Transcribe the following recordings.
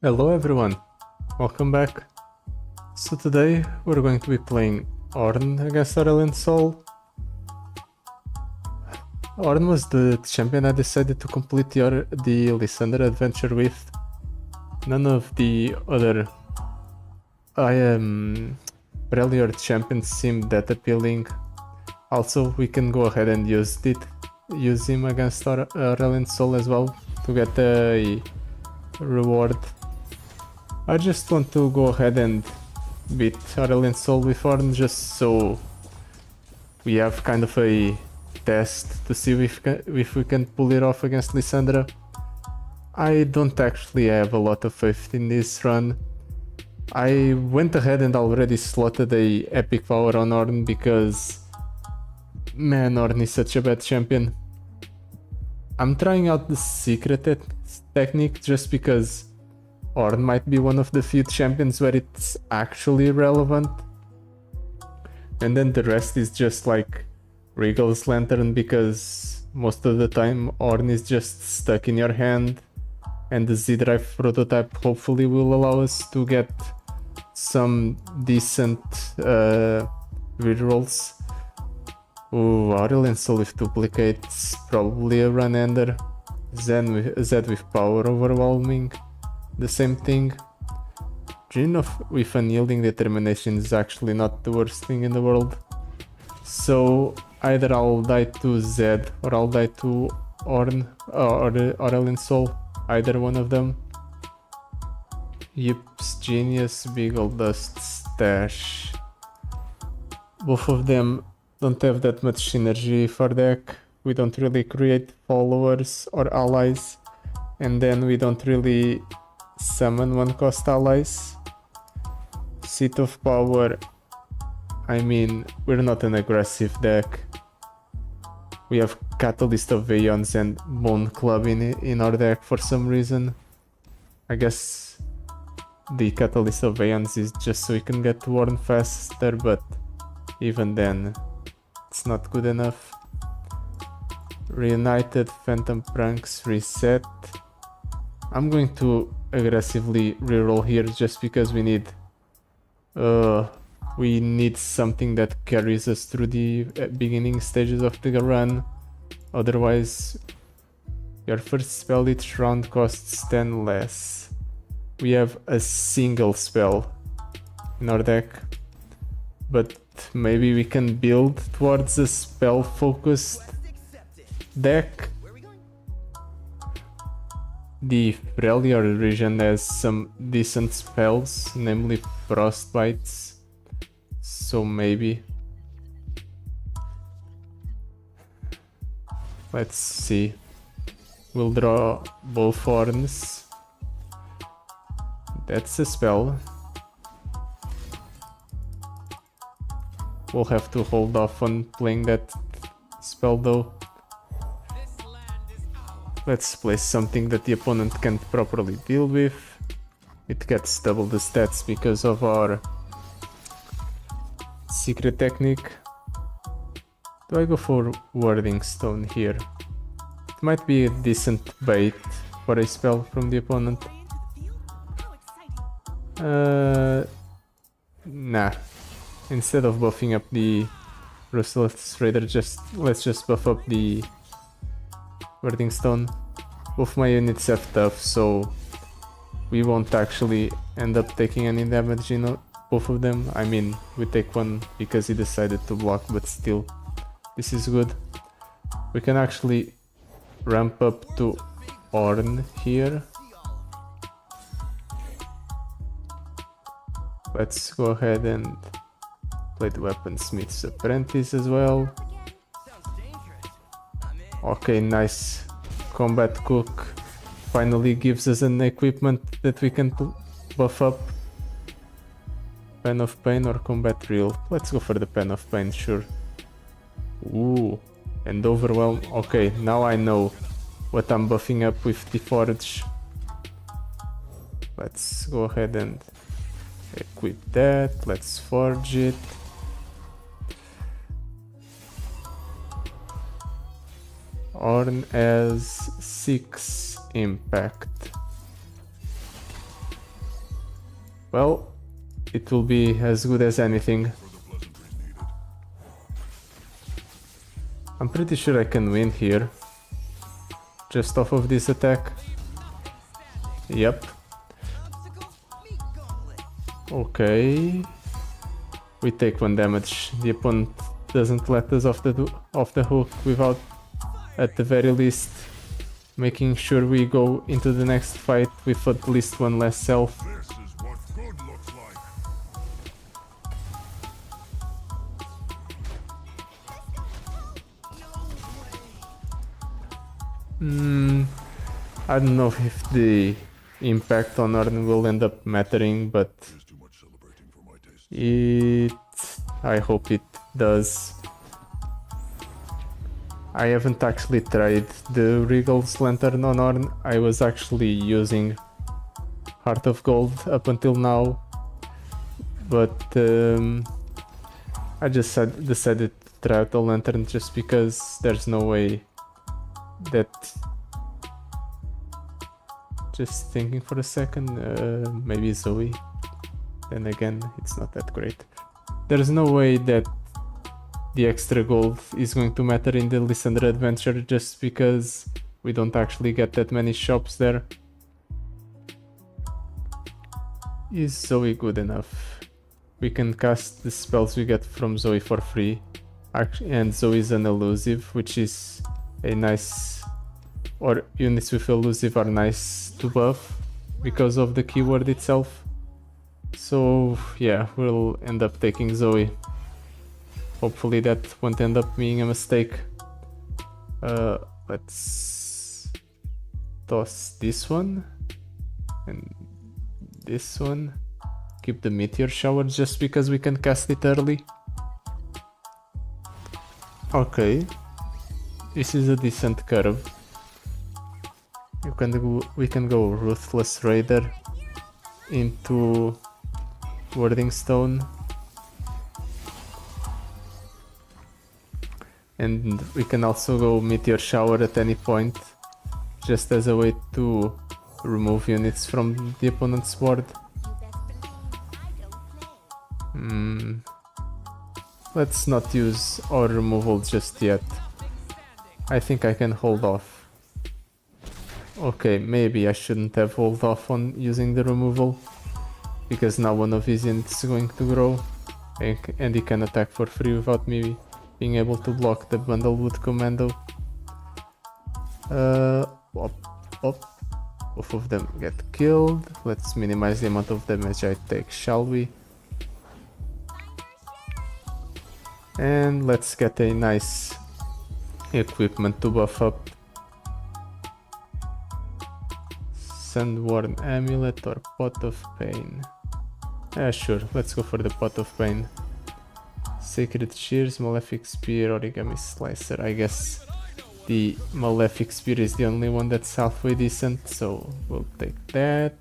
Hello everyone, welcome back. So today we're going to be playing Ornn against Aurelion Sol. Ornn was the champion I decided to complete the Lysandra adventure with. None of the other earlier champions seemed that appealing. Also, we can go ahead and use him against Aurelion Sol as well to get a reward. I just want to go ahead and beat Aurelion Sol with Ornn just so we have kind of a test to see if we can pull it off against Lysandra. I don't actually have a lot of faith in this run. I went ahead and already slotted a epic power on Ornn because man, Ornn is such a bad champion. I'm trying out the secret technique just because Ornn might be one of the few champions where it's actually relevant. And then the rest is just like Regal's Lantern because most of the time Ornn is just stuck in your hand, and the Z-Drive prototype hopefully will allow us to get some decent rerolls. Ooh, Aurelion Sol with duplicates, probably a run ender. Zed with power overwhelming, the same thing. Jhin with unyielding determination is actually not the worst thing in the world. So either I'll die to Zed or I'll die to Ornn or Aurelion Sol, either one of them. Yips, Genius, Beagle Dust, Stash. Both of them don't have that much synergy for deck. We don't really create followers or allies, and then we don't really summon one-cost allies. Seat of Power, I mean, we're not an aggressive deck. We have Catalyst of Aeons and Bone Club in our deck for some reason. I guess the Catalyst of Aeons is just so we can get to Ornn faster, but even then, it's not good enough. Reunited, Phantom Pranks, Reset. I'm going to aggressively reroll here just because we need something that carries us through the beginning stages of the run. Otherwise, your first spell each round costs 10 less. We have a single spell in our deck, but maybe we can build towards a spell focused deck. The Freljord region has some decent spells, namely Frostbites, so maybe. Let's see. We'll draw both Ornns. That's a spell. We'll have to hold off on playing that spell though. Let's play something that the opponent can't properly deal with. It gets double the stats because of our secret technique. Do I go for Wording Stone here? It might be a decent bait for a spell from the opponent. Nah. Instead of buffing up the Ruthless Raider, let's just buff up the Wording Stone. Both my units have tough, so we won't actually end up taking any damage in both of them. I mean, we take one because he decided to block, but still, this is good. We can actually ramp up to Ornn here. Let's go ahead and play the Weaponsmith's Apprentice as well. Okay, nice. Combat Cook finally gives us an equipment that we can buff up. Pen of Pain or Combat Reel? Let's go for the Pen of Pain, sure. Ooh, and Overwhelm. Okay, now I know what I'm buffing up with the Forge. Let's go ahead and equip that. Let's forge it. Ornn has 6 impact. Well, it will be as good as anything. I'm pretty sure I can win here. Just off of this attack. Yep. Okay. We take 1 damage. The opponent doesn't let us off the hook without, at the very least, making sure we go into the next fight with at least 1 less health. I don't know if the impact on Ornn will end up mattering, but I hope it does. I haven't actually tried the Regal's Lantern on Ornn. I was actually using Heart of Gold up until now, but I just decided to try out the Lantern just because there's no way that... Just thinking for a second, maybe Zoe. Then again, it's not that great. There's no way that the extra gold is going to matter in the Lysandra adventure just because we don't actually get that many shops there. Is Zoe good enough? We can cast the spells we get from Zoe for free. And Zoe is an elusive, which is a nice... or units with elusive are nice to buff because of the keyword itself. So yeah, we'll end up taking Zoe. Hopefully that won't end up being a mistake. Let's toss this one and this one. Keep the meteor shower just because we can cast it early. Okay, this is a decent curve. We can go Ruthless Raider into Wording Stone, and we can also go Meteor Shower at any point, just as a way to remove units from the opponent's board. Let's not use our removal just yet. I think I can hold off. Okay, maybe I shouldn't have hold off on using the removal, because now one of his units is going to grow, and he can attack for free without me being able to block the Bundlewood Commando. Both of them get killed. Let's minimize the amount of damage I take, shall we? And let's get a nice equipment to buff up. Sandworn Amulet or Pot of Pain. Sure, let's go for the Pot of Pain. Sacred Shears, Malefic Spear, Origami Slicer. I guess the Malefic Spear is the only one that's halfway decent, so we'll take that.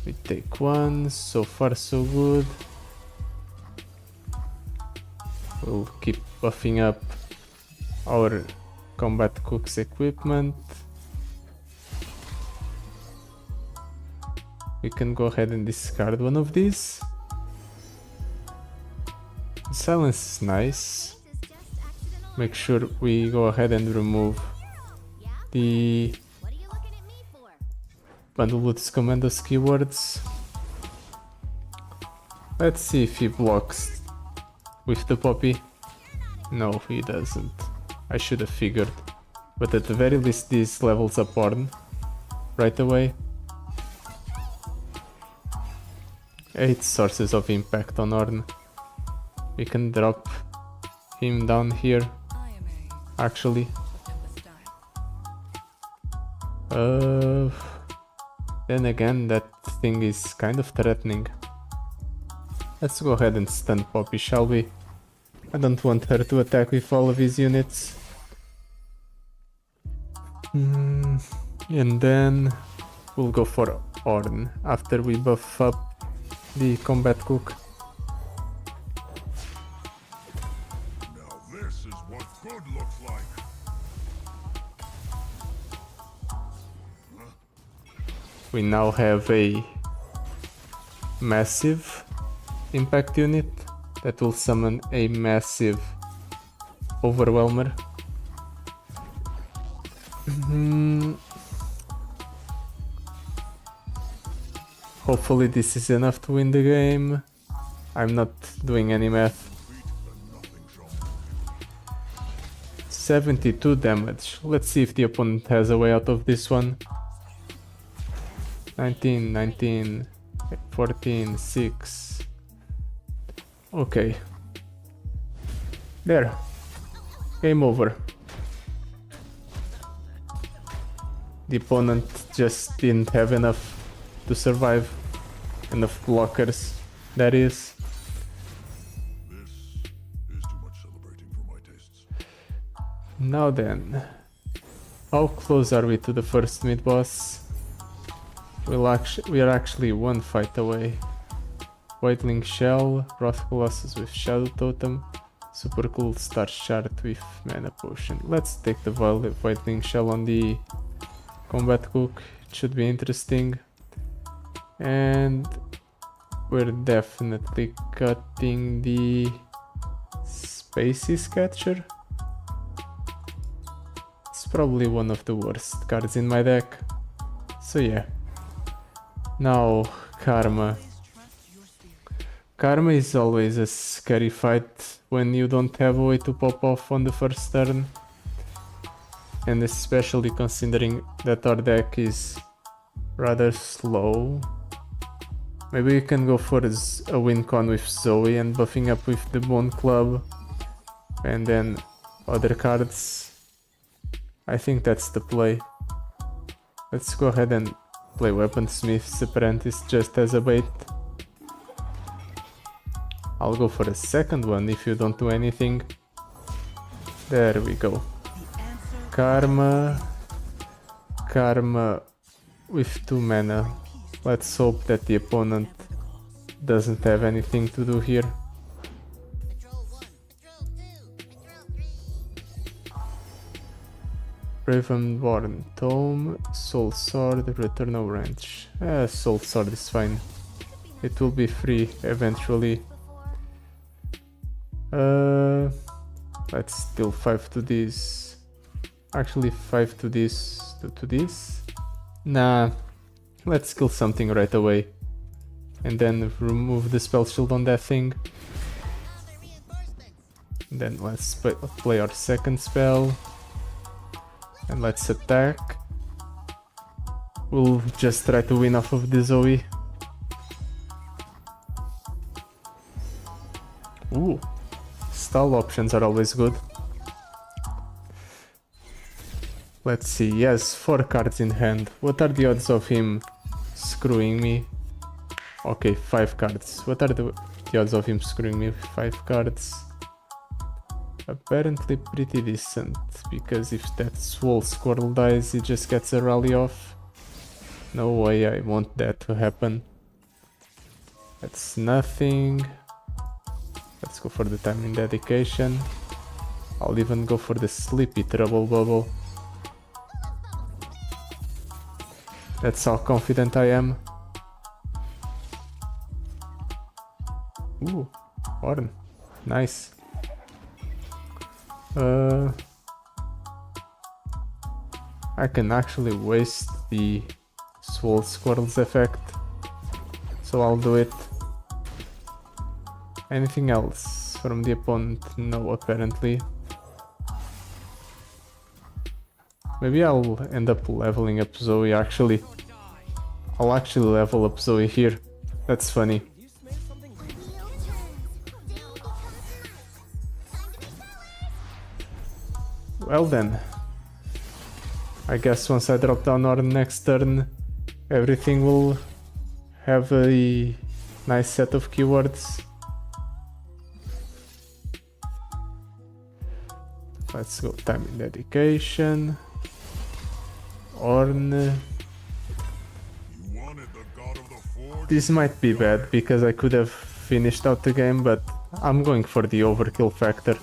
We take one, so far so good. We'll keep buffing up our Combat Cook's equipment. We can go ahead and discard one of these. Silence is nice. Make sure we go ahead and remove the Bundlewood's Commando's keywords. Let's see if he blocks with the Poppy. No, he doesn't. I should have figured. But at the very least this levels up Ornn right away. 8 sources of impact on Ornn. We can drop him down here, actually. Then again, that thing is kind of threatening. Let's go ahead and stun Poppy, shall we? I don't want her to attack with all of his units. And then we'll go for Ornn after we buff up the Combat Cook. Now this is what good looks like. We now have a massive impact unit that will summon a massive overwhelmer. Hopefully this is enough to win the game. I'm not doing any math. 72 damage. Let's see if the opponent has a way out of this one. 19, 19, 14, 6. Okay. There. Game over. The opponent just didn't have enough to survive. Enough blockers, that is. This is too much celebrating for my tastes. Now then, how close are we to the first mid-boss? We are actually one fight away. Whiteling Shell, Wrath Colossus with Shadow Totem, Super Cool Star Shard with Mana Potion. Let's take the Whiteling Shell on the Combat Cook, it should be interesting. And we're definitely cutting the Spaces Catcher. It's probably one of the worst cards in my deck. So yeah. Now, Karma. Karma is always a scary fight when you don't have a way to pop off on the first turn. And especially considering that our deck is rather slow. Maybe we can go for a win con with Zoe and buffing up with the Bone Club. And then other cards. I think that's the play. Let's go ahead and play Weaponsmith's Apprentice just as a bait. I'll go for a second one if you don't do anything. There we go. Karma with 2 mana. Let's hope that the opponent doesn't have anything to do here. Ravenborn Tome, Soul Sword, Return of Wrench. Soul Sword is fine. It will be free eventually. Let's deal 5 to this. Actually 5 to this, to this. Nah, let's kill something right away. And then remove the spell shield on that thing. Then let's play our second spell. And let's attack. We'll just try to win off of the Zoe. Ooh, stall options are always good. Let's see, he has 4 cards in hand. What are the odds of him screwing me? Okay, 5 cards. What are the odds of him screwing me with 5 cards? Apparently pretty decent, because if that Swole Squirrel dies, he just gets a rally off. No way I want that to happen. That's nothing. Let's go for the Timing Dedication. I'll even go for the Sleepy Trouble Bubble. That's how confident I am. Ooh, Ornn. Nice. I can actually waste the Swole Squirrel's effect, so I'll do it. Anything else from the opponent? No, apparently. Maybe I'll end up leveling up Zoe actually. I'll actually level up Zoe here. That's funny. Well then. I guess once I drop down Ornn next turn, everything will have a nice set of keywords. Let's go Timing Dedication. Ornn. This might be bad because I could have finished out the game, but I'm going for the overkill factor.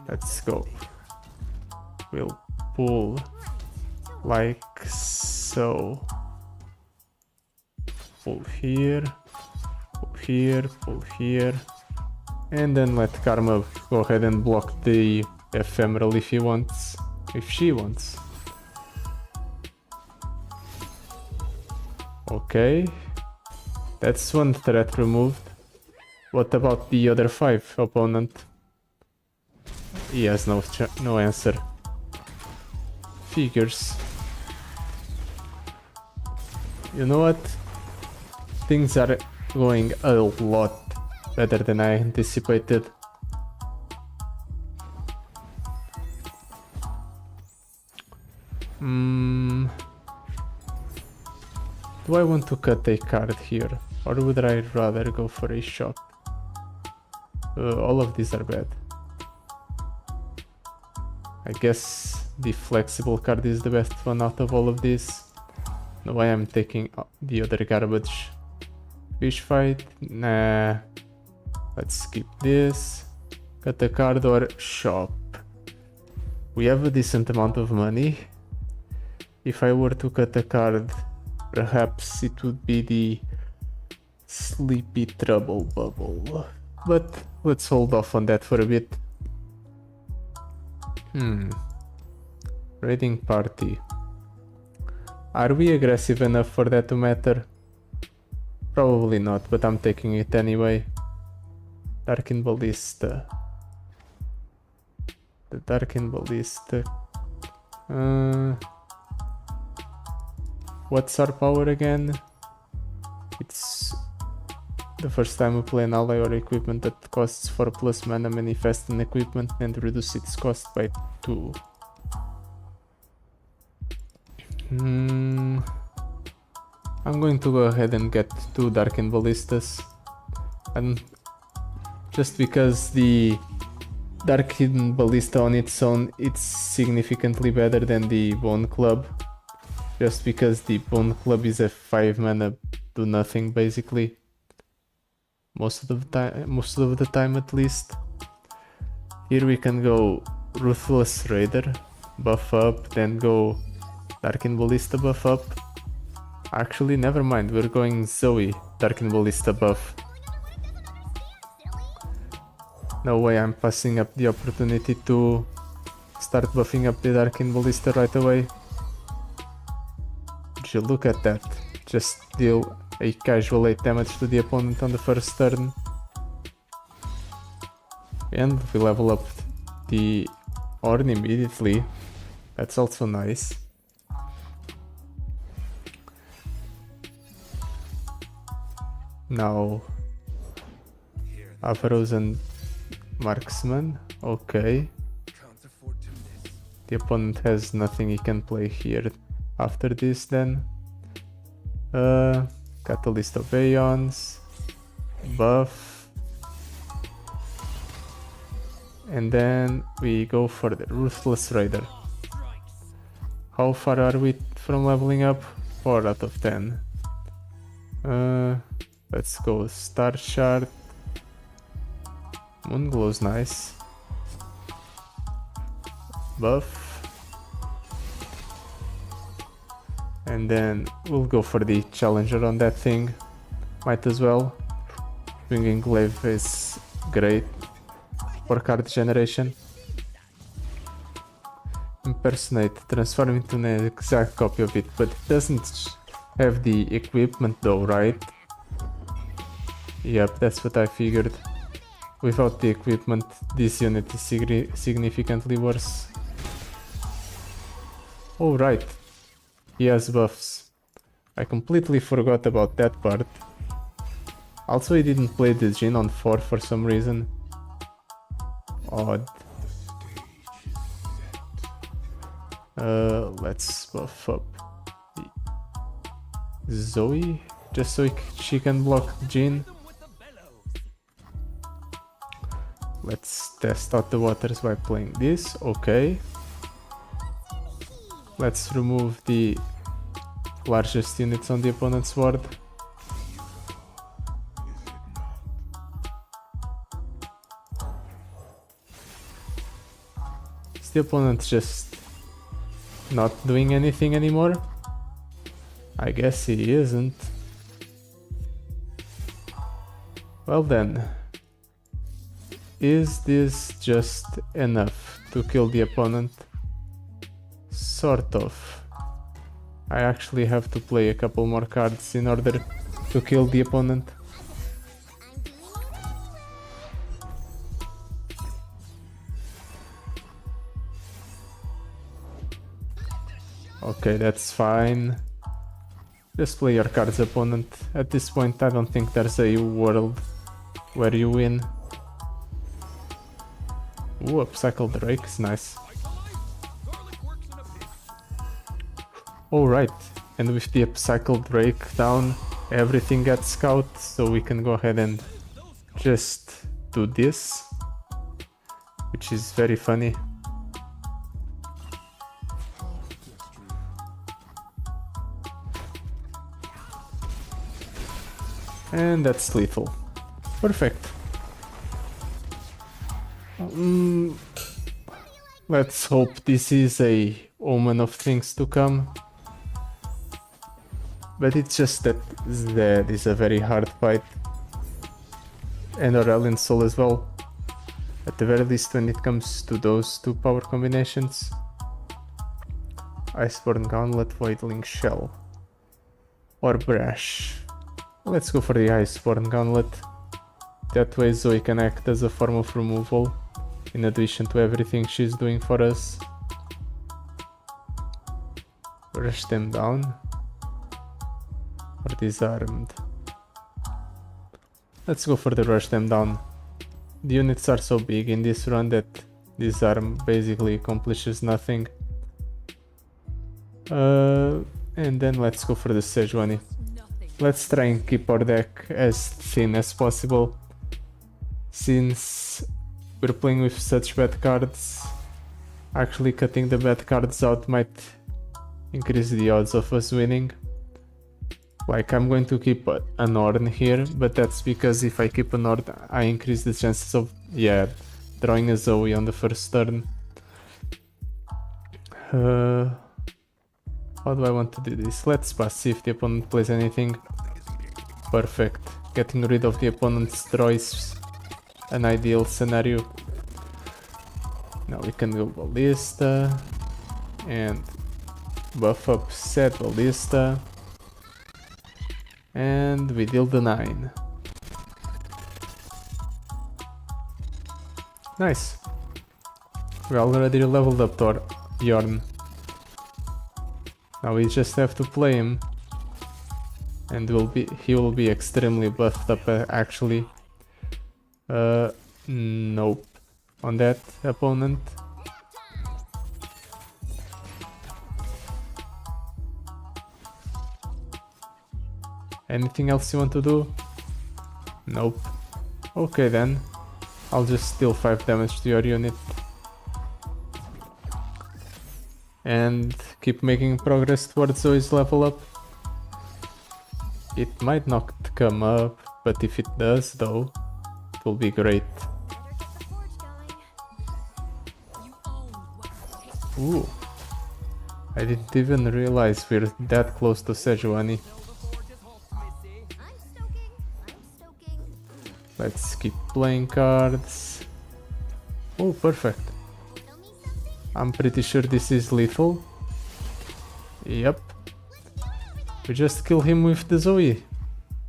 Let's go. We'll pull like so. Pull here, pull here, pull here, and then let Karma go ahead and block the ephemeral if he wants, if she wants. Okay, that's one threat removed. What about the other 5 opponent? He has no answer. Figures. You know what? Things are going a lot better than I anticipated. Do I want to cut a card here, or would I rather go for a shot? All of these are bad. I guess the flexible card is the best one out of all of these. No, I am taking the other garbage. Fish fight? Nah. Let's skip this. Cut a card or shop. We have a decent amount of money. If I were to cut a card, perhaps it would be the Sleepy Trouble Bubble. But let's hold off on that for a bit. Raiding party. Are we aggressive enough for that to matter? Probably not, but I'm taking it anyway. Darkin Ballista. The Darkin Ballista. What's our power again? It's the first time we play an ally or equipment that costs 4+ mana, manifest an equipment and reduce its cost by 2. I'm going to go ahead and get 2 Darkin Ballistas. And just because the Darkin Ballista on its own, it's significantly better than the Bone Club. Just because the Bone Club is a 5 mana do nothing basically. Most of the time at least. Here we can go Ruthless Raider, buff up, then go Darkin Ballista, buff up. Actually, never mind, we're going Zoe, Darkin Ballista buff. No way I'm passing up the opportunity to start buffing up the Darkin Ballista right away. Would you look at that? Just deal a casual 8 damage to the opponent on the first turn. And we level up the Ornn immediately. That's also nice. Now, Avaros and Marksman. Okay. The opponent has nothing he can play here after this then. Catalyst of Aeons, buff, and then we go for the Ruthless Raider. How far are we from leveling up? 4 out of 10. Let's go Star Shard. Moonglow's nice. Buff. And then we'll go for the challenger on that thing. Might as well. Swinging Glaive is great for card generation. Impersonate, transform into an exact copy of it, but it doesn't have the equipment though, right? Yep, that's what I figured. Without the equipment, this unit is significantly worse. Oh right, he has buffs. I completely forgot about that part. Also, he didn't play the Jhin on 4 for some reason. Odd. Let's buff up Zoe, just so she can block Jhin. Let's test out the waters by playing this. Okay. Let's remove the largest units on the opponent's board. Is the opponent just not doing anything anymore? I guess he isn't. Well then, is this just enough to kill the opponent? Sort of. I actually have to play a couple more cards in order to kill the opponent. Okay, that's fine. Just play your cards, opponent. At this point, I don't think there's a world where you win. Ooh, Upcycle Drake is nice. Alright, and with the Upcycle Drake down, everything gets scout, so we can go ahead and just do this, which is very funny. And that's lethal. Perfect. Let's hope this is a omen of things to come. But it's just that that is a very hard fight. And Aurelion Sol as well. At the very least when it comes to those two power combinations. Iceborne Gauntlet, Voidling Shell. Or Brash. Let's go for the Iceborne Gauntlet. That way Zoe can act as a form of removal, in addition to everything she's doing for us. Rush them down. Or disarmed. Let's go for the rush them down. The units are so big in this run that disarm basically accomplishes nothing. And then let's go for the Sejuani. Let's try and keep our deck as thin as possible, since we're playing with such bad cards. Actually cutting the bad cards out might increase the odds of us winning. Like, I'm going to keep an Ornn here, but that's because if I keep an Ornn, I increase the chances of, drawing a Zoe on the first turn. How do I want to do this? Let's pass, see if the opponent plays anything. Perfect. Getting rid of the opponent's draw is an ideal scenario. Now we can go Ballista and buff up set Ballista. And we deal the 9. Nice. We already leveled up to our Ornn. Now we just have to play him, and he will be extremely buffed up actually. Nope. On that opponent. Anything else you want to do? Nope. Okay then. I'll just deal 5 damage to your unit. And keep making progress towards Zoe's level up. It might not come up, but if it does though, it will be great. Ooh. I didn't even realize we're that close to Sejuani. Let's keep playing cards. Oh, perfect. I'm pretty sure this is lethal. Yep. We just kill him with the Zoe.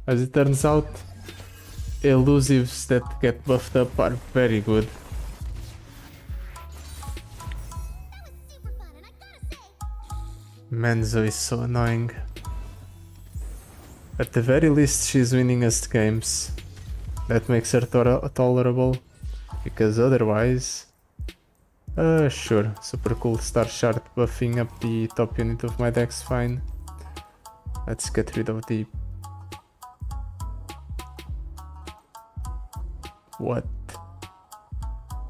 As it turns out, elusives that get buffed up are very good. Man, Zoe is so annoying. At the very least, she's winning us games. That makes her tolerable, because otherwise... sure, super cool Star Shard buffing up the top unit of my deck's fine. Let's get rid of the... What?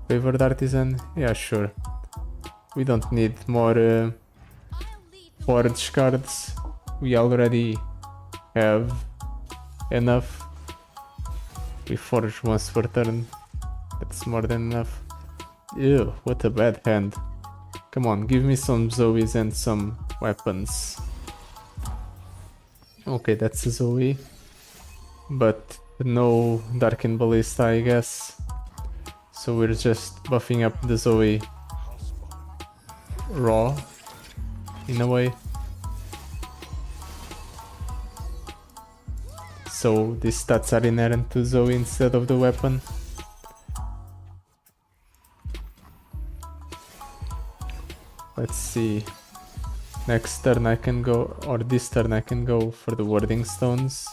Favored Artisan? Yeah, sure. We don't need more forge cards. We already have enough. We forge once per turn. That's more than enough. Ew, what a bad hand. Come on, give me some Zoes and some weapons. Okay, that's a Zoe. But no Darkin Ballista, I guess. So we're just buffing up the Zoe raw, in a way. So these stats are inherent to Zoe instead of the weapon. Let's see. Next turn I can go, or this turn I can go for the warding stones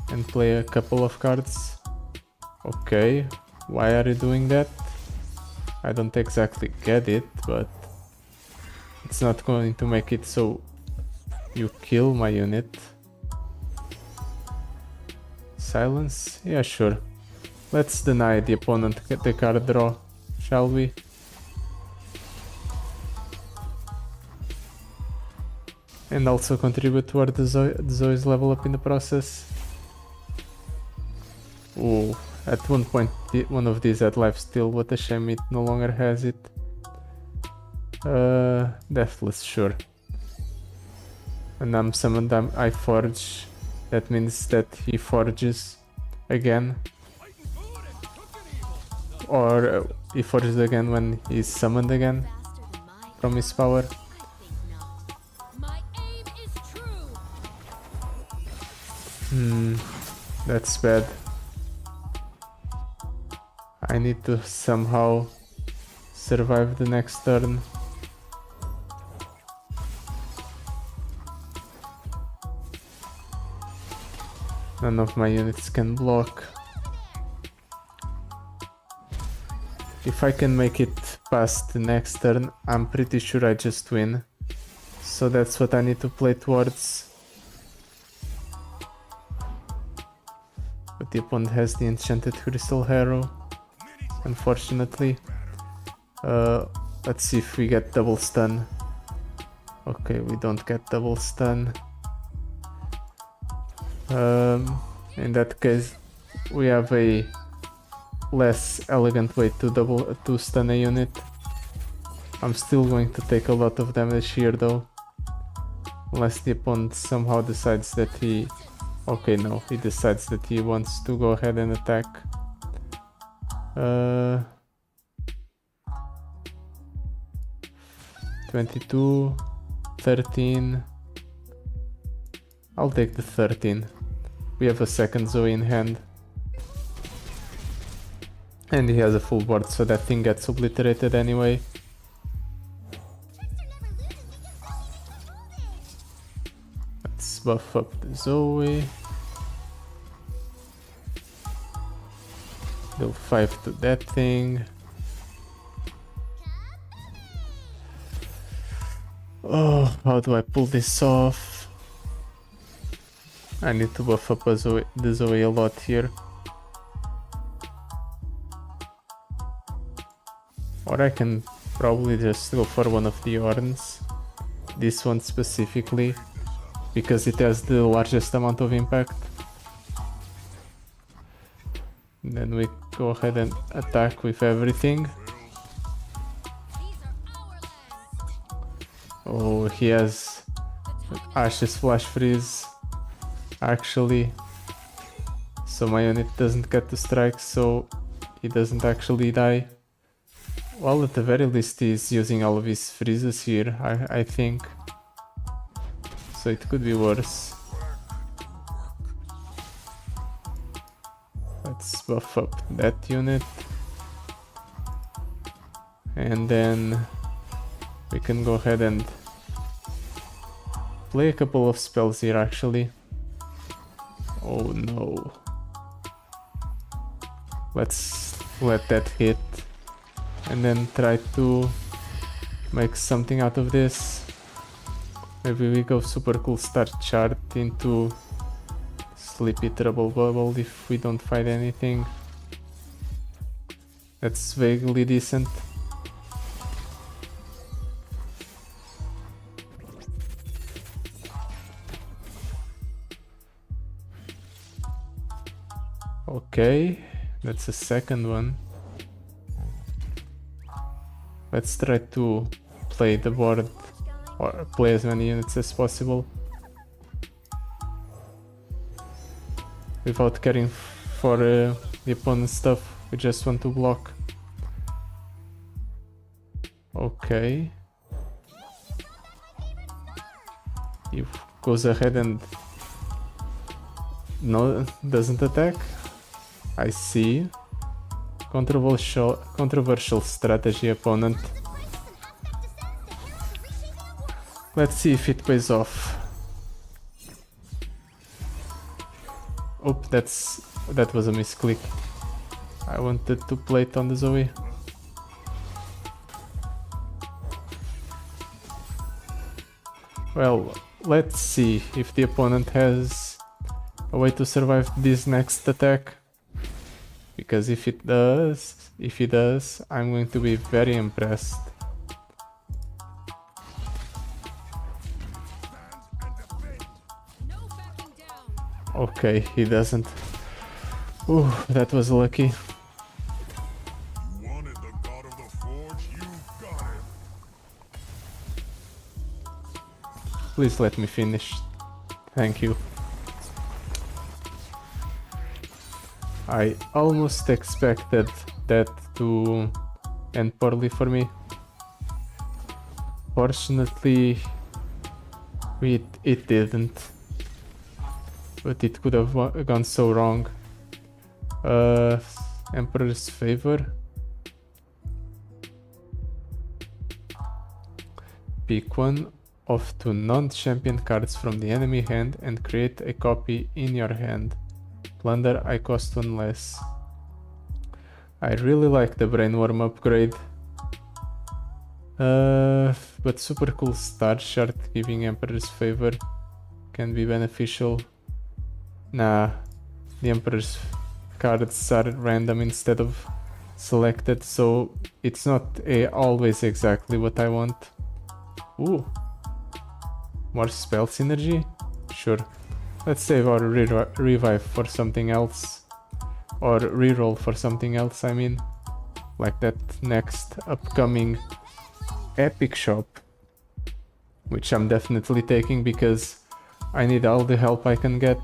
and play a couple of cards. Okay, why are you doing that? I don't exactly get it, but it's not going to make it so you kill my unit. Silence? Yeah, sure. Let's deny the opponent the card draw, shall we? And also contribute toward the Zoe's level up in the process. Ooh, at one point one of these had lifesteal, what a shame it no longer has it. Deathless, sure. And I'm summoned, I forge. That means that he forges again. Or he forges again when he's summoned again from his power. That's bad. I need to somehow survive the next turn. None of my units can block. If I can make it past the next turn, I'm pretty sure I just win. So that's what I need to play towards. But the opponent has the enchanted crystal arrow, unfortunately. Let's see if we get double stun. Okay, we don't get double stun. In that case, we have a less elegant way to stun a unit. I'm still going to take a lot of damage here though, unless the opponent somehow decides that he... Okay, no, he decides that he wants to go ahead and attack. 22, 13. I'll take the 13. We have a second Zoe in hand. And he has a full board, so that thing gets obliterated anyway. Let's buff up the Zoe. Do 5 to that thing. Oh, how do I pull this off? I need to buff up the Zoe a lot here. Or I can probably just go for one of the Ornns. This one specifically, because it has the largest amount of impact. Then we go ahead and attack with everything. Oh, he has Ashes Flash Freeze, actually. So my unit doesn't get to strike, so he doesn't actually die. Well, at the very least he's using all of his freezes here, I think. So it could be worse. Let's buff up that unit. And then we can go ahead and play a couple of spells here actually. Oh no. Let's let that hit. And then try to make something out of this. Maybe we go super cool start chart into Sleepy Trouble Bubble if we don't find anything. That's vaguely decent. Okay, that's a second one. Let's try to play the board or play as many units as possible without caring for the opponent's stuff. We just want to block. Okay. He goes ahead and no, doesn't attack. I see. Controversial strategy, opponent. Let's see if it pays off. Oh, that was a misclick. I wanted to play it on the Zoe. Well, let's see if the opponent has a way to survive this next attack. Because if he does, I'm going to be very impressed. Okay, he doesn't. Ooh, that was lucky. You wanted the god of the forge, you got him. Please let me finish. Thank you. I almost expected that to end poorly for me. Fortunately, it didn't. But it could have gone so wrong. Emperor's Favor. Pick one of 2 non-champion cards from the enemy hand and create a copy in your hand. Plunder, I cost 1 less. I really like the Brainworm upgrade. But super cool star chart giving Emperor's Favor can be beneficial. Nah, the Emperor's cards are random instead of selected, so it's not always exactly what I want. Ooh, more spell synergy? Sure. Let's save our revive for something else. Or reroll for something else, I mean. Like that next upcoming epic shop. Which I'm definitely taking because I need all the help I can get.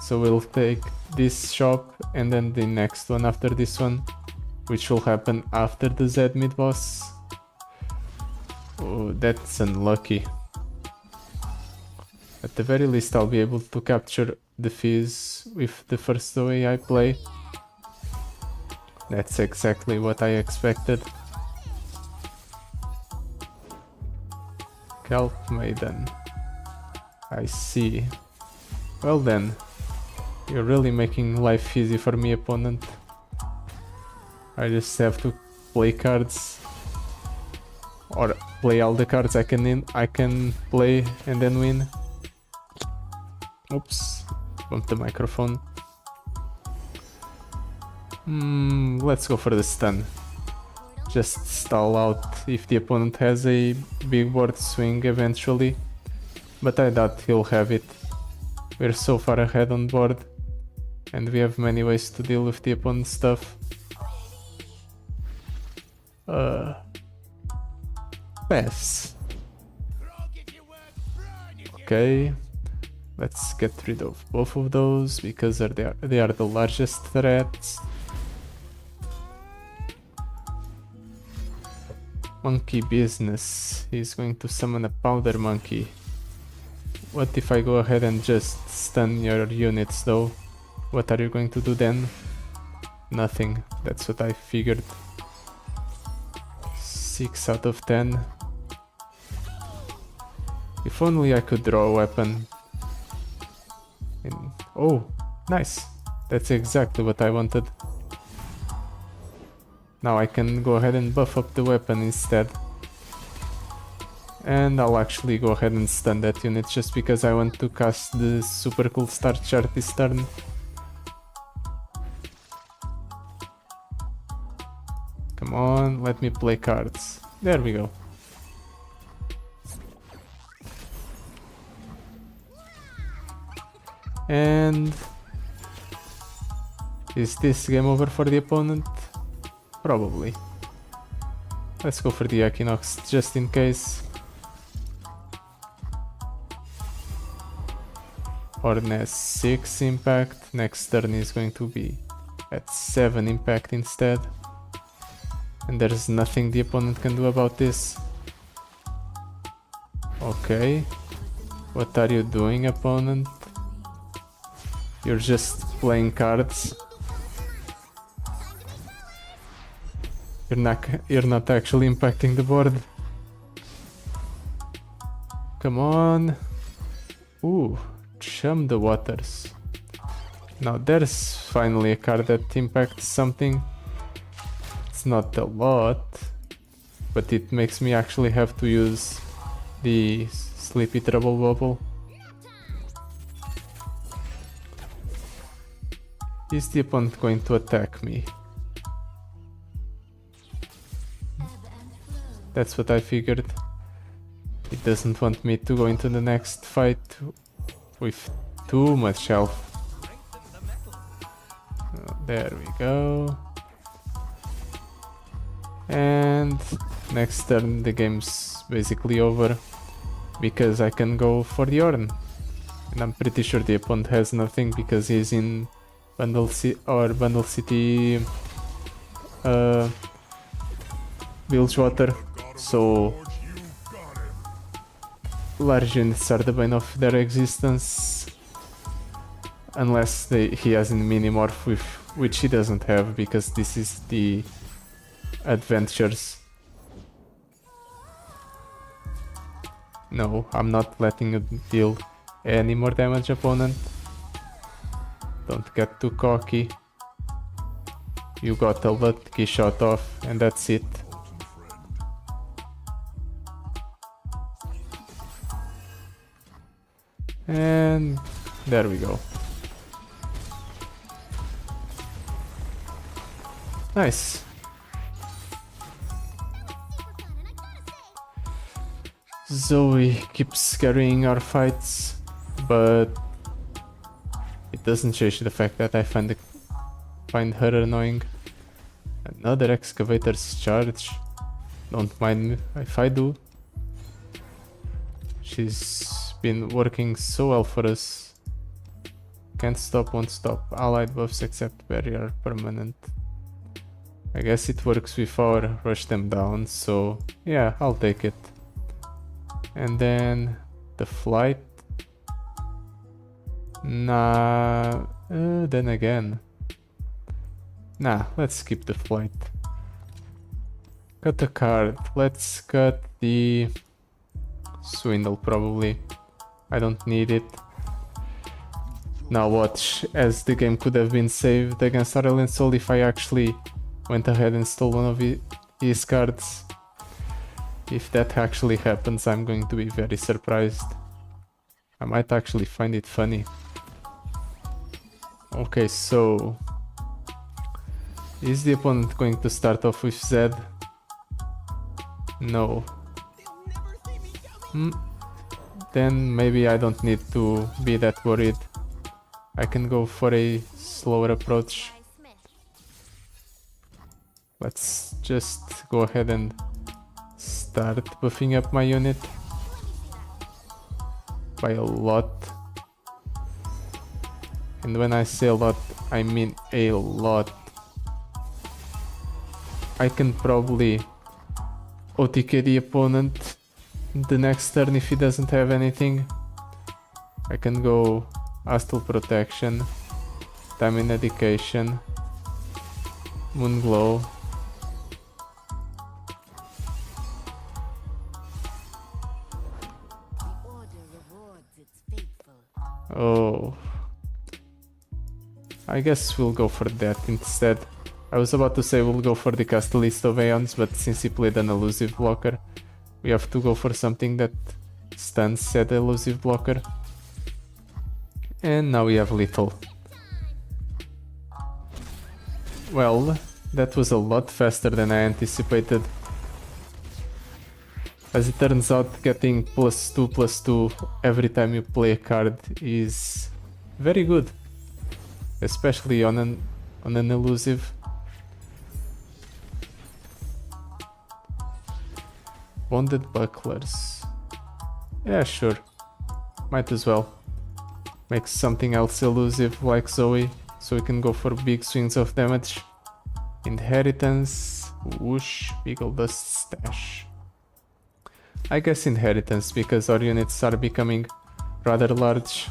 So we'll take this shop and then the next one after this one. Which will happen after the Z mid boss. Oh, that's unlucky. At the very least, I'll be able to capture the fees with the first way I play. That's exactly what I expected. Kelp Maiden. I see. Well then, you're really making life easy for me, opponent. I just have to play cards. Or play all the cards I can play and then win. Oops, bumped the microphone. Let's go for the stun. Just stall out if the opponent has a big board swing eventually. But I doubt he'll have it. We're so far ahead on board. And we have many ways to deal with the opponent's stuff. Pass. Okay. Let's get rid of both of those because they are the largest threats. Monkey business. He's going to summon a powder monkey. What if I go ahead and just stun your units though? What are you going to do then? Nothing. That's what I figured. 6 out of 10. If only I could draw a weapon. Oh, nice. That's exactly what I wanted. Now I can go ahead and buff up the weapon instead. And I'll actually go ahead and stun that unit just because I want to cast the super cool star chart this turn. Come on, let me play cards. There we go. And is this game over for the opponent? Probably. Let's go for the Equinox just in case. Ornn has 6 impact, next turn is going to be at 7 impact instead. And there's nothing the opponent can do about this. Okay. What are you doing, opponent? You're just playing cards. You're not actually impacting the board. Come on. Ooh, Chum the Waters. Now there's finally a card that impacts something. It's not a lot, but it makes me actually have to use the Sleepy Trouble Bubble. Is the opponent going to attack me? That's what I figured. It doesn't want me to go into the next fight with too much health. There we go. And next turn the game's basically over because I can go for the Ornn. And I'm pretty sure the opponent has nothing because he's in Bundle City Bilgewater. So large units are the bane of their existence, unless he has in Minimorph, which he doesn't have because this is the adventures. No, I'm not letting you deal any more damage, opponent. Don't get too cocky. You got a lucky shot off and that's it. And there we go. Nice. Zoe keeps carrying our fights, but it doesn't change the fact that I find her annoying. Another excavator's charge. Don't mind me if I do. She's been working so well for us. Can't stop, won't stop. Allied buffs except barrier permanent. I guess it works with our rush them down, so yeah, I'll take it. And then the flight. Nah, then again. Nah, let's skip the flight. Cut a card. Let's cut the Swindle probably. I don't need it. Now watch, as the game could have been saved against Aurelion Sol if I actually went ahead and stole one of his cards. If that actually happens, I'm going to be very surprised. I might actually find it funny. Okay, so is the opponent going to start off with Zed? No. Then maybe I don't need to be that worried. I can go for a slower approach. Let's just go ahead and start buffing up my unit by a lot. And when I say a lot, I mean a lot. I can probably OTK the opponent the next turn if he doesn't have anything. I can go Astral Protection, Diamond Education, Moonglow. Oh, I guess we'll go for that instead. I was about to say we'll go for the Castlist of Aeons, but since he played an elusive blocker, we have to go for something that stuns said elusive blocker. And now we have Lethal. Well, that was a lot faster than I anticipated. As it turns out, getting +2/+2 every time you play a card is very good, especially on an elusive. Bonded bucklers. Yeah, sure. Might as well. Make something else elusive like Zoe, so we can go for big swings of damage. Inheritance. Whoosh. Beagle Dust Stash. I guess inheritance, because our units are becoming rather large.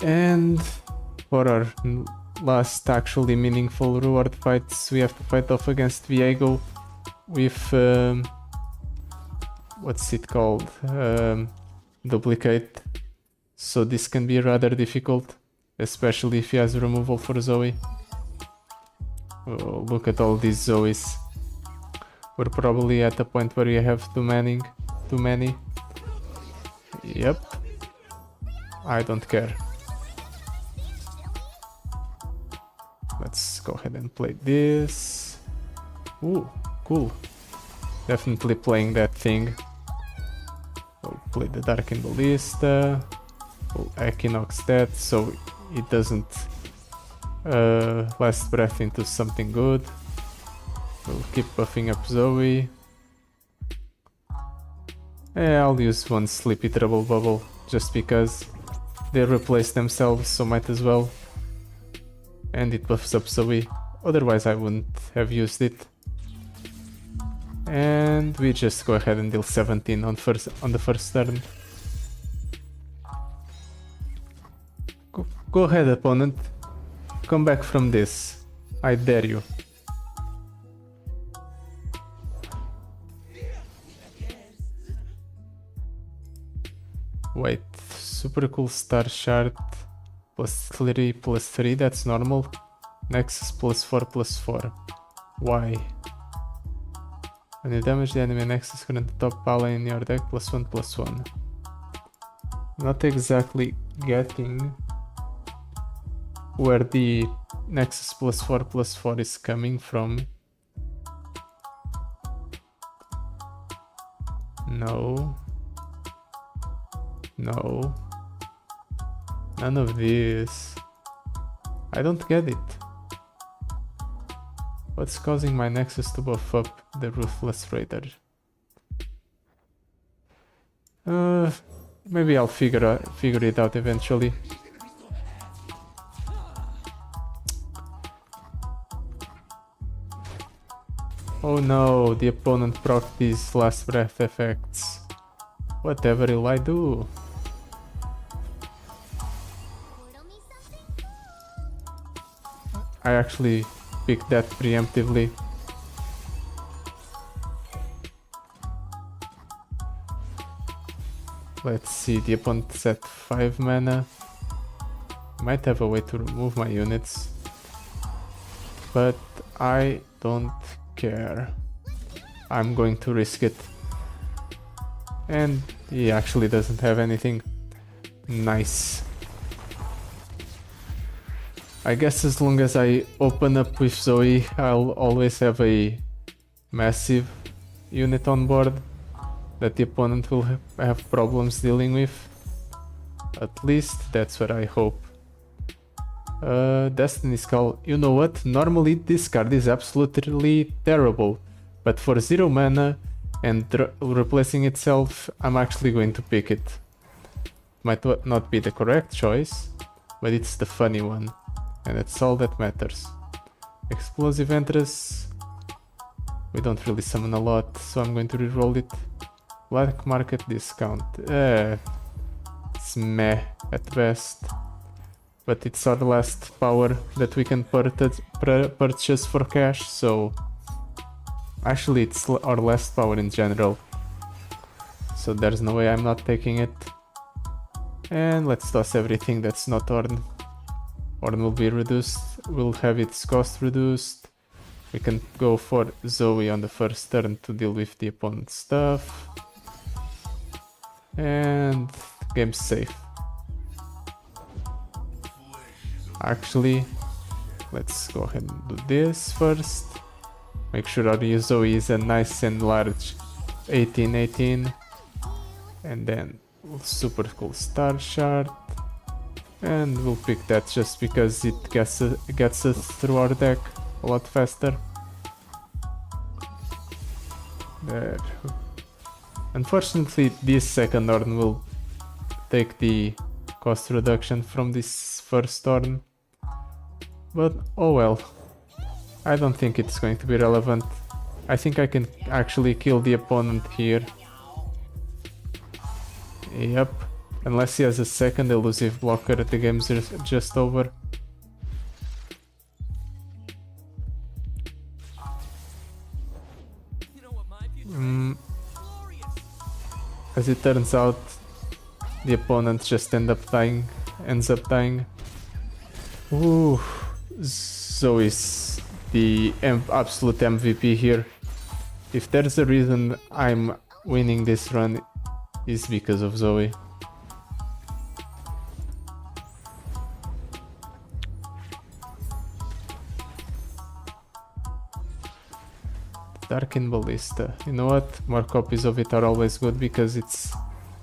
And for our last actually meaningful reward fights, we have to fight off against Viego with what's it called? Duplicate. So this can be rather difficult, especially if he has removal for Zoe. Oh, look at all these Zoes. We're probably at a point where you have too many. Yep. I don't care. Let's go ahead and play this. Ooh, cool. Definitely playing that thing. We'll play the Darkin Ballista. We'll Equinox that so it doesn't last breath into something good. We'll keep buffing up Zoe. Yeah, I'll use one Sleepy Trouble Bubble just because they replace themselves, so might as well. And it buffs up Zoe, otherwise I wouldn't have used it. And we just go ahead and deal 17 on the first turn. Go ahead, opponent. Come back from this. I dare you. Wait, super cool star shard. +3/+3, that's normal. Nexus +4/+4. Why? When you damage the enemy Nexus, current top ally in your deck +1/+1. Not exactly getting where the Nexus +4/+4 is coming from. No. No. None of this. I don't get it. What's causing my Nexus to buff up the Ruthless Raider? Maybe I'll figure it out eventually. Oh no, the opponent proc these last breath effects. Whatever will I do? I actually picked that preemptively. Let's see, the opponent's at 5 mana. Might have a way to remove my units, but I don't care. I'm going to risk it. And he actually doesn't have anything. Nice. I guess as long as I open up with Zoe, I'll always have a massive unit on board that the opponent will have problems dealing with. At least that's what I hope. Destiny Skull. You know what? Normally this card is absolutely terrible, but for 0 mana and replacing itself, I'm actually going to pick it. Might not be the correct choice, but it's the funny one. And that's all that matters. Explosive Entrance. We don't really summon a lot, so I'm going to reroll it. Black Market Discount. It's meh at best. But it's our last power that we can purchase for cash, so... Actually, it's our last power in general. So there's no way I'm not taking it. And let's toss everything that's not Ornn. Ornn will be reduced, we'll have its cost reduced. We can go for Zoe on the first turn to deal with the opponent's stuff. And game's safe. Actually, let's go ahead and do this first. Make sure our Zoe is a nice and large 18/18. And then super cool star shard. And we'll pick that just because it gets us through our deck a lot faster. There. Unfortunately, this second Ornn will take the cost reduction from this first Ornn. But oh well. I don't think it's going to be relevant. I think I can actually kill the opponent here. Yep. Unless he has a second elusive blocker, the game's just over. As it turns out, the opponent just ends up dying. Ooh, Zoe's the absolute MVP here. If there's a reason I'm winning this run, is because of Zoe. Darkin Ballista. You know what? More copies of it are always good because it's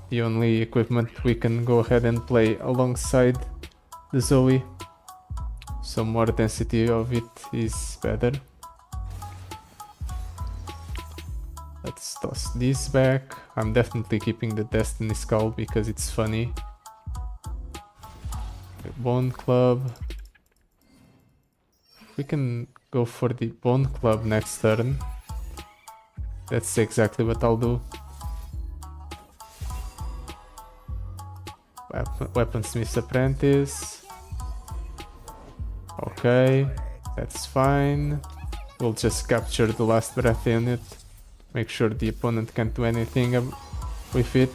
the only equipment we can go ahead and play alongside the Zoe. So more density of it is better. Let's toss this back. I'm definitely keeping the Destiny Skull because it's funny. Bone Club. We can go for the Bone Club next turn. That's exactly what I'll do. Weaponsmith's Apprentice. Okay, that's fine. We'll just capture the last breath unit. Make sure the opponent can't do anything with it.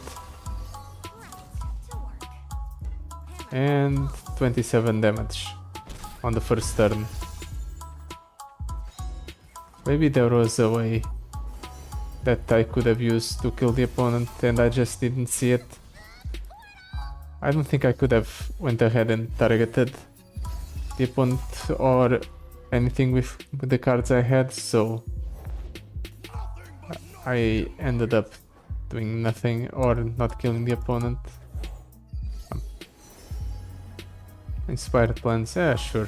And 27 damage on the first turn. Maybe there was a way that I could have used to kill the opponent and I just didn't see it. I don't think I could have went ahead and targeted the opponent or anything with the cards I had, so I ended up doing nothing or not killing the opponent. Inspired plans, yeah, sure.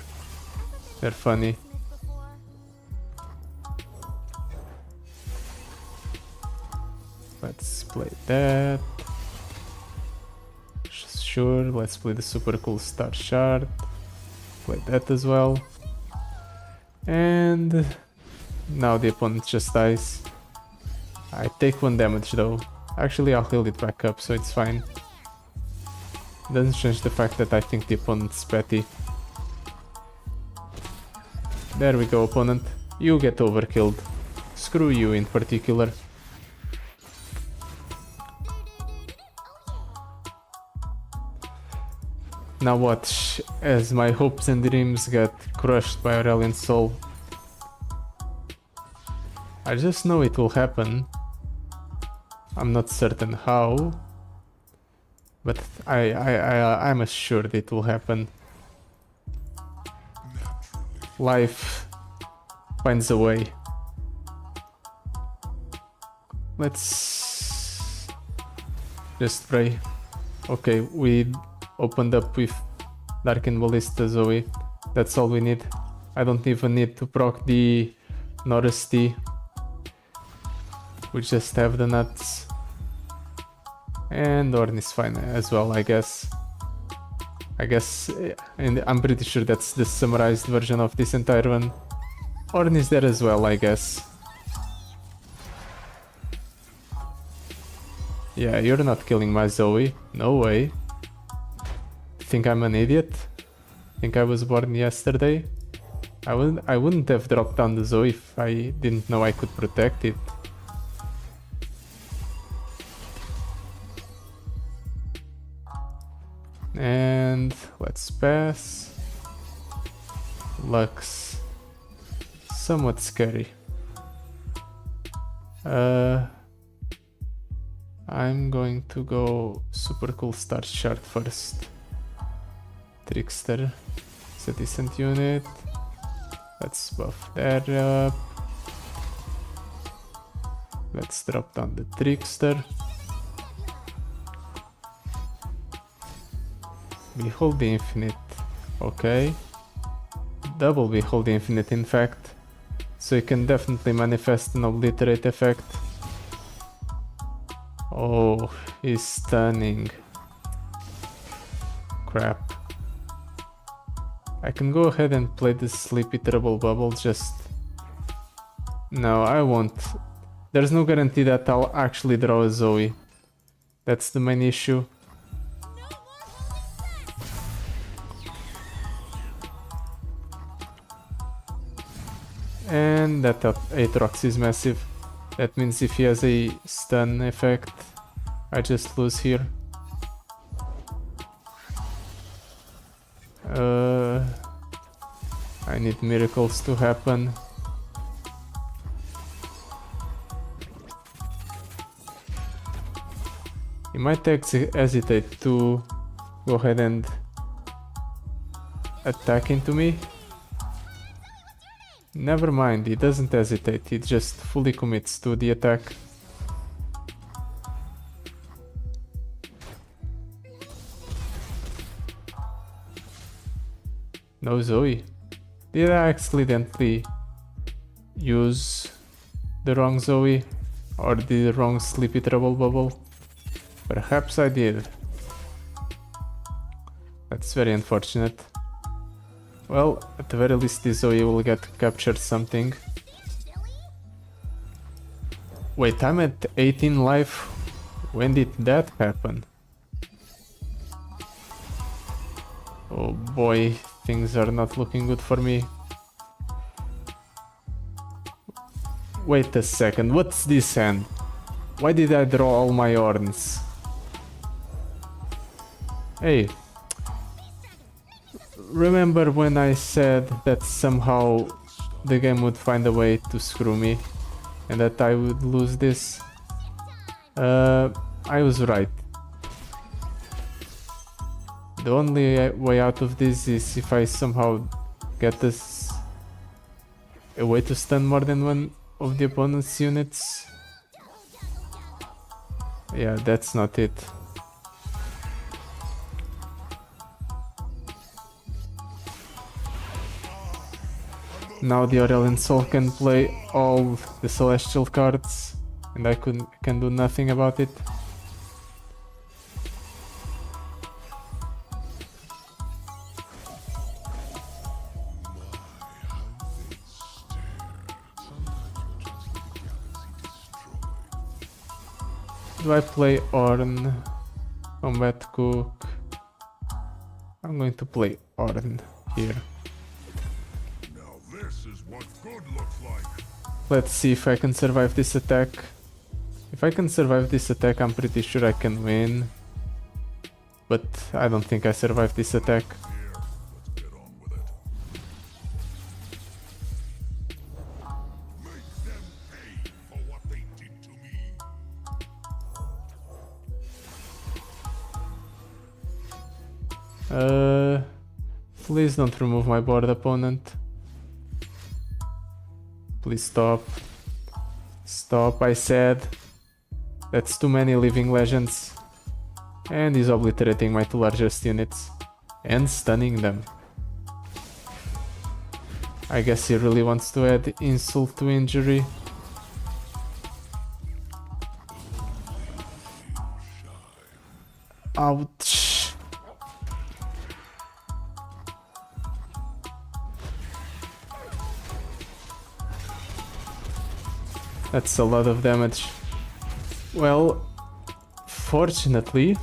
They're funny. Let's play that. Sure, let's play the super cool star shard. Play that as well. And now the opponent just dies. I take 1 damage though. Actually, I'll heal it back up, so it's fine. Doesn't change the fact that I think the opponent's petty. There we go, opponent. You get overkilled. Screw you in particular. Now watch as my hopes and dreams get crushed by Aurelion Sol. I just know it will happen. I'm not certain how, but I'm assured it will happen. Life finds a way. Let's just pray. Okay, we opened up with Darkin Ballista Zoe. That's all we need. I don't even need to proc the Norris T. We just have the nuts. And Ornn is fine as well, I guess. And I'm pretty sure that's the summarized version of this entire run. Ornn is there as well, I guess. Yeah, you're not killing my Zoe. No way. Think I'm an idiot? Think I was born yesterday? I wouldn't have dropped down the Zoe if I didn't know I could protect it. And let's pass. Lux. Somewhat scary. I'm going to go super cool star shard first. Trickster is a decent unit. Let's buff that up. Let's drop down the Trickster. Behold the Infinite. Okay. Double Behold the Infinite, in fact. So you can definitely manifest an Obliterate effect. Oh, he's stunning. Crap. I can go ahead and play the Sleepy Trouble Bubble, just... No, I won't. There's no guarantee that I'll actually draw a Zoe. That's the main issue. And that Aatrox is massive. That means if he has a stun effect, I just lose here. I need miracles to happen. He might hesitate to go ahead and attack into me. Never mind, he doesn't hesitate, he just fully commits to the attack. No Zoe. Did I accidentally use the wrong Zoe or the wrong Sleepy Trouble Bubble? Perhaps I did. That's very unfortunate. Well, at the very least this Zoe will get captured something. Wait, I'm at 18 life? When did that happen? Oh boy, things are not looking good for me. Wait a second, what's this hand? Why did I draw all my Ornns? Hey, remember when I said that somehow the game would find a way to screw me and that I would lose this? I was right. The only way out of this is if I somehow get this a way to stun more than one of the opponent's units. Yeah, that's not it. Now the Aurelion Sol can play all the celestial cards and I can do nothing about it. Do I play Ornn? Combat Cook? I'm going to play Ornn here. Now this is what good looks like. Let's see if I can survive this attack. If I can survive this attack, I'm pretty sure I can win. But I don't think I survived this attack. Here, let's get on with it. Make them pay for what they did to me. Please don't remove my board opponent. Please stop. Stop, I said. That's too many living legends. And he's obliterating my two largest units. And stunning them. I guess he really wants to add insult to injury. Ouch. That's a lot of damage. Well, fortunately,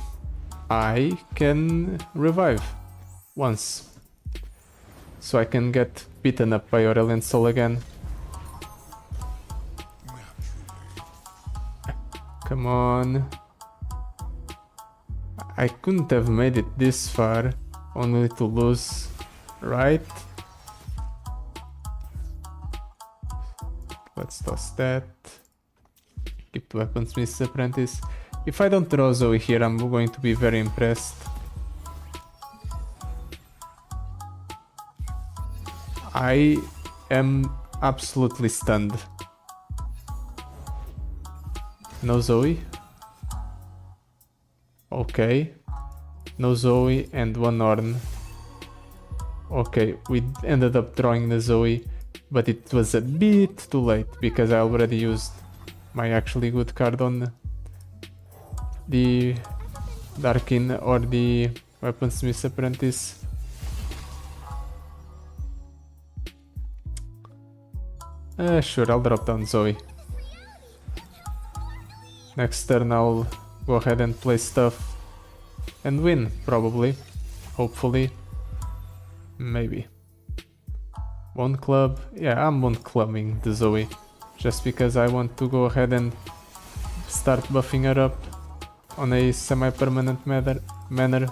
I can revive once. So I can get beaten up by Aurelion Sol again. Come on. I couldn't have made it this far, only to lose, right? Let's toss that. Keep the weaponsmith's apprentice. If I don't draw Zoe here, I'm going to be very impressed. I am absolutely stunned. No Zoe? Okay. No Zoe and one Ornn. Okay, we ended up drawing the Zoe, but it was a bit too late because I already used my actually good card on the Darkin or the Weaponsmith Apprentice. Sure, I'll drop down Zoe. Next turn I'll go ahead and play stuff and win, probably. Hopefully. Maybe. One club. Yeah, I'm one clubbing the Zoe. Just because I want to go ahead and start buffing her up on a semi-permanent manner.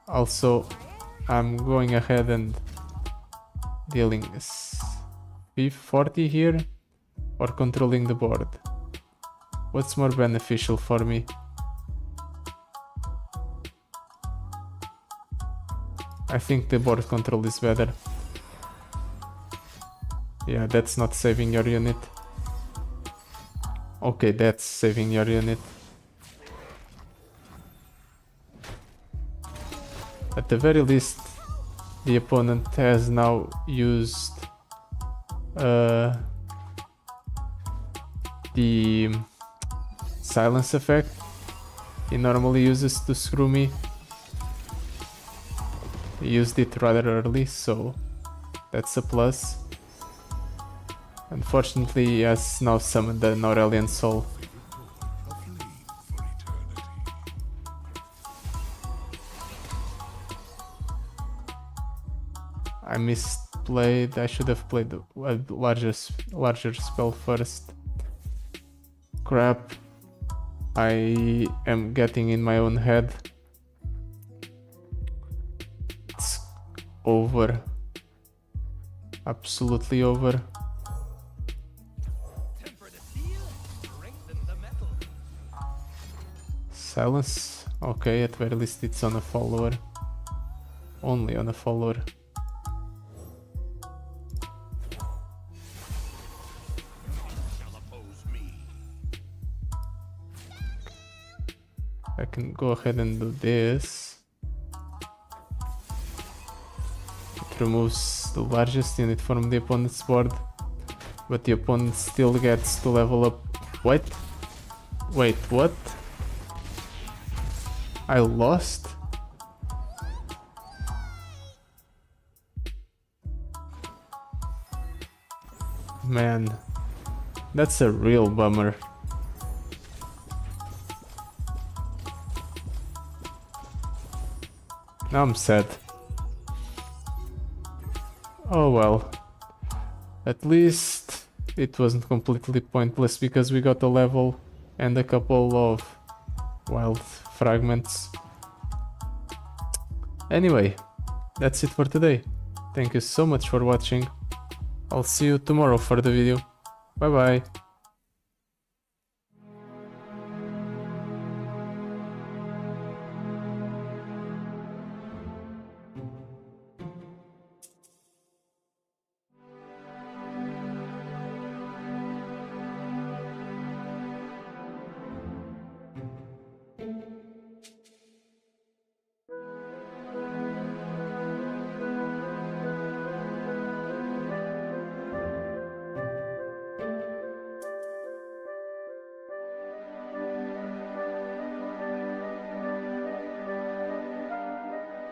Also, I'm going ahead and dealing 40 here or controlling the board. What's more beneficial for me? I think the board control is better. Yeah, that's not saving your unit. Okay, that's saving your unit. At the very least, the opponent has now used the silence effect he normally uses to screw me. He used it rather early, so that's a plus. Unfortunately, he has now summoned an Aurelion Sol. A flame for eternity. I misplayed. I should have played a larger spell first. Crap. I am getting in my own head. It's over. Absolutely over. Silence. Okay, at very least it's on a follower. Only on a follower. I can go ahead and do this. It removes the largest unit from the opponent's board, but the opponent still gets to level up. What? Wait, what? I lost? Man, that's a real bummer. Now I'm sad. Oh well. At least it wasn't completely pointless because we got a level and a couple of wild fragments. Anyway, that's it for today. Thank you so much for watching. I'll see you tomorrow for the video. Bye bye.